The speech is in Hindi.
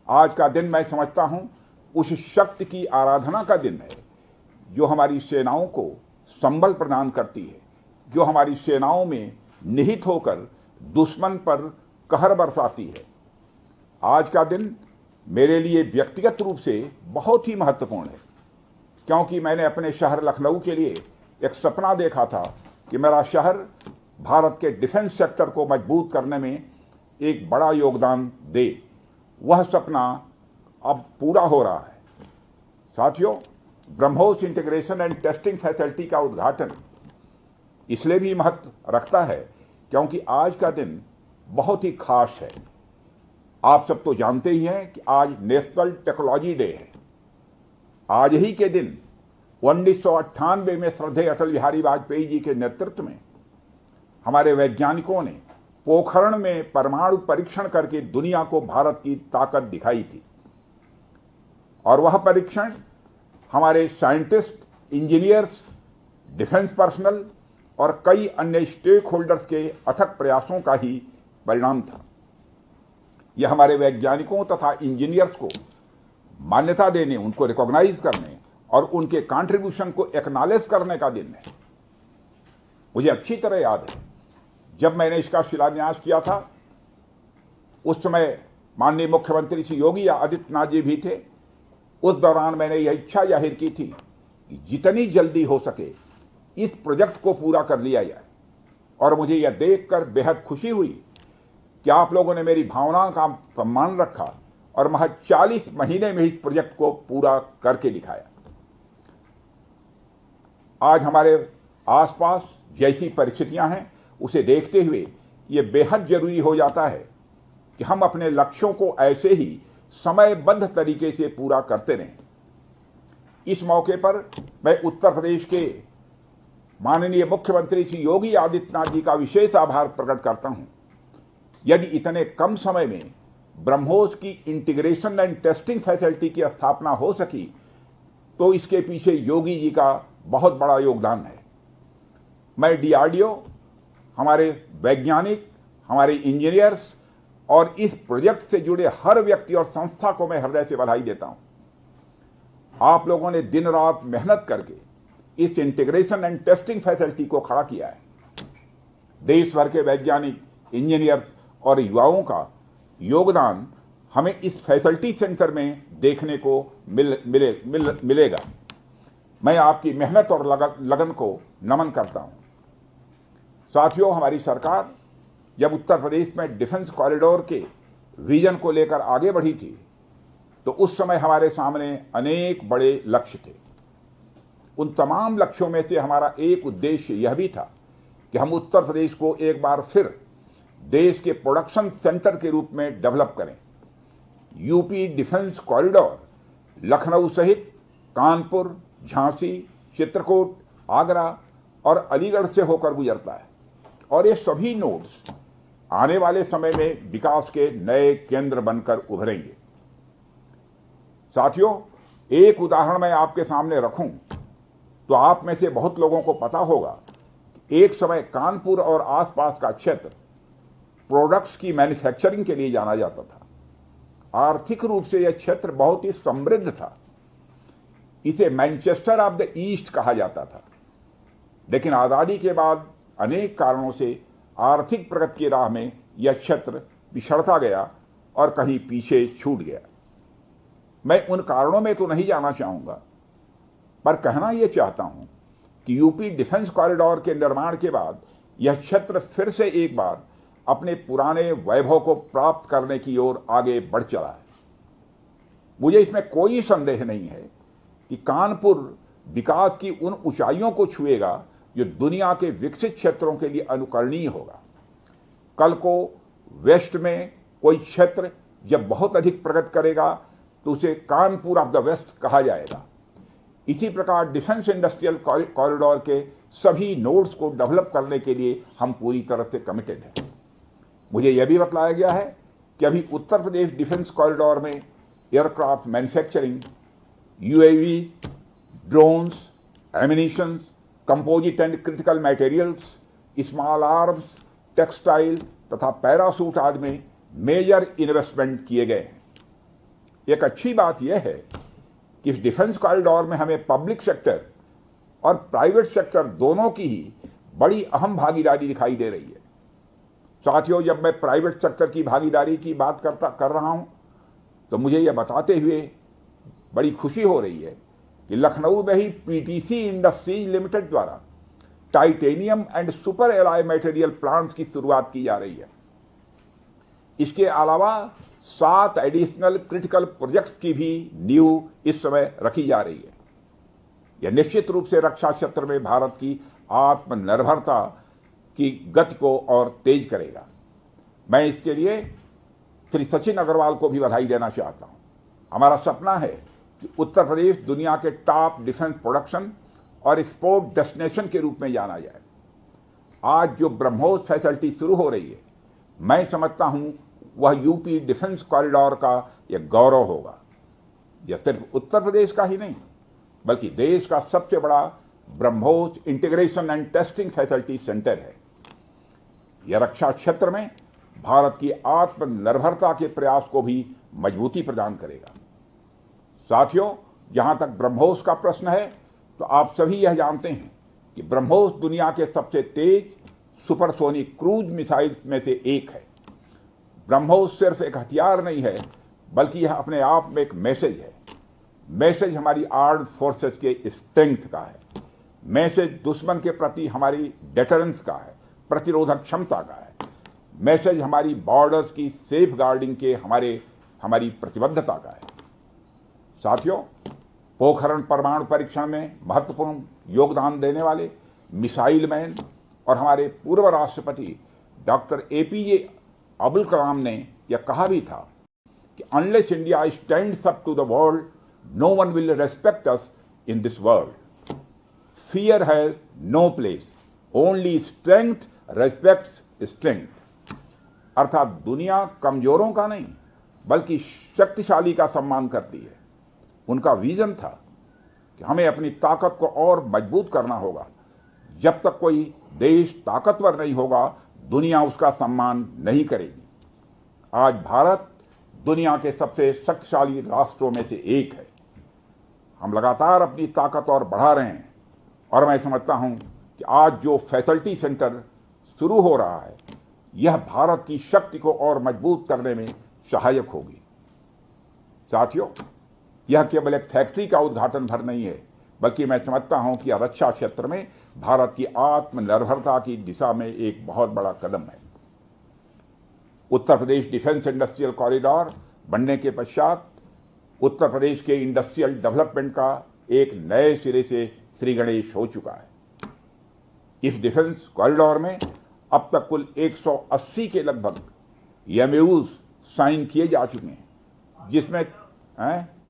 आज का दिन मैं समझता हूं उस शक्ति की आराधना का दिन है जो हमारी सेनाओं को संबल प्रदान करती है, जो हमारी सेनाओं में निहित होकर दुश्मन पर कहर बरसाती है। आज का दिन मेरे लिए व्यक्तिगत रूप से बहुत ही महत्वपूर्ण है, क्योंकि मैंने अपने शहर लखनऊ के लिए एक सपना देखा था कि मेरा शहर भारत के डिफेंस सेक्टर को मजबूत करने में एक बड़ा योगदान दे। वह सपना अब पूरा हो रहा है। साथियों, BrahMos integration and testing facility का उद्घाटन इसलिए भी महत्व रखता है क्योंकि आज का दिन बहुत ही खास है। आप सब तो जानते ही हैं कि आज नेशनल टेक्नोलॉजी डे है। आज ही के दिन 1998 में श्रद्धेय अटल बिहारी वाजपेयी जी के नेतृत्व में हमारे वैज्ञानिकों ने पोखरण में परमाणु परीक्षण करके दुनिया को भारत की ताकत दिखाई थी। और वह परीक्षण हमारे साइंटिस्ट, इंजीनियर्स, डिफेंस पर्सनल और कई अन्य स्टेक होल्डर्स के अथक प्रयासों का ही परिणाम था। यह हमारे वैज्ञानिकों तथा इंजीनियर्स को मान्यता देने, उनको रिकॉग्नाइज करने और उनके कंट्रीब्यूशन को एक्नॉलेज करने का दिन है। मुझे अच्छी तरह याद है जब मैंने इसका शिलान्यास किया था, उस समय माननीय मुख्यमंत्री श्री योगी आदित्यनाथ जी भी थे। उस दौरान मैंने यह इच्छा जाहिर की थी कि जितनी जल्दी हो सके इस प्रोजेक्ट को पूरा कर लिया जाए। और मुझे यह देखकर बेहद खुशी हुई कि आप लोगों ने मेरी भावना का सम्मान रखा और महज 40 महीने में इस प्रोजेक्ट को पूरा करके दिखाया। आज हमारे आसपास जैसी परिस्थितियां हैं, उसे देखते हुए ये बेहद जरूरी हो जाता है कि हम अपने लक्ष्यों को ऐसे ही समयबद्ध तरीके से पूरा करते रहें। इस मौके पर मैं उत्तर प्रदेश के माननीय मुख्यमंत्री श्री योगी आदित्यनाथ जी का विशेष आभार प्रकट करता हूं। यदि इतने कम समय में ब्रह्मोस की इंटीग्रेशन एंड टेस्टिंग फैसिलिटी की स्थापना हो सकी तो इसके पीछे योगी जी का बहुत बड़ा योगदान है। मैं डीआरडीओ, हमारे वैज्ञानिक, हमारे इंजीनियर्स और इस प्रोजेक्ट से जुड़े हर व्यक्ति और संस्था को मैं हृदय से बधाई देता हूं। आप लोगों ने दिन रात मेहनत करके इस इंटीग्रेशन एंड टेस्टिंग फैसिलिटी को खड़ा किया है। देश भर के वैज्ञानिक, इंजीनियर्स और युवाओं का योगदान हमें इस फैसिलिटी सेंटर में देखने को मिलेगा। मैं आपकी मेहनत और लगन को नमन करता हूं। साथियों, हमारी सरकार जब उत्तर प्रदेश में डिफेंस कॉरिडोर के विजन को लेकर आगे बढ़ी थी तो उस समय हमारे सामने अनेक बड़े लक्ष्य थे। उन तमाम लक्ष्यों में से हमारा एक उद्देश्य यह भी था कि हम उत्तर प्रदेश को एक बार फिर देश के प्रोडक्शन सेंटर के रूप में डेवलप करें। यूपी डिफेंस कॉरिडोर लखनऊ सहित कानपुर, झांसी, चित्रकूट, आगरा और अलीगढ़ से होकर गुजरता है और ये सभी नोड्स आने वाले समय में विकास के नए केंद्र बनकर उभरेंगे। साथियों, एक उदाहरण मैं आपके सामने रखूं तो आप में से बहुत लोगों को पता होगा एक समय कानपुर और आसपास का क्षेत्र प्रोडक्ट्स की मैन्युफैक्चरिंग के लिए जाना जाता था। आर्थिक रूप से यह क्षेत्र बहुत ही समृद्ध था। इसे मैनचेस्टर ऑफ द ईस्ट कहा जाता था। लेकिन आजादी के बाद अनेक कारणों से आर्थिक प्रगति की राह में यह क्षेत्र पिछड़ता गया और कहीं पीछे छूट गया। मैं उन कारणों में तो नहीं जाना चाहूंगा, पर कहना यह चाहता हूं कि यूपी डिफेंस कॉरिडोर के निर्माण के बाद यह क्षेत्र फिर से एक बार अपने पुराने वैभव को प्राप्त करने की ओर आगे बढ़ चला है। मुझे इसमें कोई संदेह नहीं है कि कानपुर विकास की उन ऊंचाइयों को छुएगा जो दुनिया के विकसित क्षेत्रों के लिए अनुकरणीय होगा। कल को वेस्ट में कोई क्षेत्र जब बहुत अधिक प्रगति करेगा तो उसे कानपुर ऑफ द वेस्ट कहा जाएगा। इसी प्रकार डिफेंस इंडस्ट्रियल कॉरिडोर के सभी नोड्स को डेवलप करने के लिए हम पूरी तरह से कमिटेड हैं। मुझे यह भी बतलाया गया है कि अभी उत्तर प्रदेश डिफेंस कॉरिडोर में aircraft manufacturing, UAV, drones, ammunitions, composite and critical materials, small arms, textile तथा पैरासूट आदि में मेजर इन्वेस्टमेंट किए गए हैं। एक अच्छी बात यह है कि इस डिफेंस कॉरिडोर में हमें पब्लिक सेक्टर और प्राइवेट सेक्टर दोनों की ही बड़ी अहम भागीदारी दिखाई दे रही है। साथियों, जब मैं प्राइवेट सेक्टर की भागीदारी की बात कर रहा हूं तो मुझे यह बताते हुए बड़ी खुशी हो रही है कि लखनऊ में ही पीटीसी इंडस्ट्रीज लिमिटेड द्वारा titanium and super alloy material plants की शुरुआत की जा रही है। इसके अलावा 7 एडिशनल क्रिटिकल प्रोजेक्ट्स की भी नींव इस समय रखी जा रही है। यह निश्चित रूप से रक्षा क्षेत्र में भारत की आत्मनिर्भरता की गति को और तेज करेगा। मैं इसके लिए श्री सचिन अग्रवाल को भी बधाई देना चाहता हूं। हमारा सपना है कि उत्तर प्रदेश दुनिया के टॉप डिफेंस प्रोडक्शन और एक्सपोर्ट डेस्टिनेशन के रूप में जाना जाए। आज जो ब्रह्मोस फैसिलिटी शुरू हो रही है, मैं समझता हूं वह यूपी डिफेंस कॉरिडोर का यह गौरव होगा। यह सिर्फ उत्तर प्रदेश का ही नहीं बल्कि देश का सबसे बड़ा BrahMos integration and testing facility centre है। यह रक्षा क्षेत्र में भारत की आत्मनिर्भरता के प्रयास को भी मजबूती प्रदान करेगा। साथियों, जहां तक ब्रह्मोस का प्रश्न है तो आप सभी यह जानते हैं कि ब्रह्मोस दुनिया के सबसे तेज सुपरसोनिक क्रूज मिसाइल्स में से एक है। ब्रह्मोस सिर्फ एक हथियार नहीं है बल्कि यह अपने आप में एक मैसेज है। मैसेज हमारी आर्म्ड फोर्सेस के स्ट्रेंथ का है। मैसेज दुश्मन के प्रति हमारी डेटरेंस का है, प्रतिरोधक क्षमता का है। मैसेज हमारी बॉर्डर्स की सेफ गार्डिंग के हमारी प्रतिबद्धता का है। साथियों, पोखरण परमाणु परीक्षण में महत्वपूर्ण योगदान देने वाले मिसाइल मैन और हमारे पूर्व राष्ट्रपति डॉक्टर एपीजे अब्दुल कलाम ने यह कहा भी था कि unless India stands up to the world, no one will respect us in this world. Fear has no place, only strength respects strength. अर्थात दुनिया कमजोरों का नहीं बल्कि शक्तिशाली का सम्मान करती है। उनका विजन था कि हमें अपनी ताकत को और मजबूत करना होगा। जब तक कोई देश ताकतवर नहीं होगा, दुनिया उसका सम्मान नहीं करेगी। आज भारत दुनिया के सबसे शक्तिशाली राष्ट्रों में से एक है। हम लगातार अपनी ताकत और बढ़ा रहे हैं और मैं समझता हूं कि आज जो फैसिलिटी सेंटर शुरू हो रहा है, यह भारत की शक्ति को और मजबूत करने में सहायक होगी। साथियों, यह केवल एक फैक्ट्री का उद्घाटन भर नहीं है बल्कि मैं समझता हूं कि यह रक्षा क्षेत्र में भारत की आत्मनिर्भरता की दिशा में एक बहुत बड़ा कदम है। उत्तर प्रदेश डिफेंस इंडस्ट्रियल कॉरिडोर बनने के पश्चात उत्तर प्रदेश के इंडस्ट्रियल डेवलपमेंट का एक नए सिरे से श्री गणेश हो चुका है। इस डिफेंस कॉरिडोर में अब तक कुल 180 के लगभग एमओयूज साइन किए जा चुके हैं, जिसमें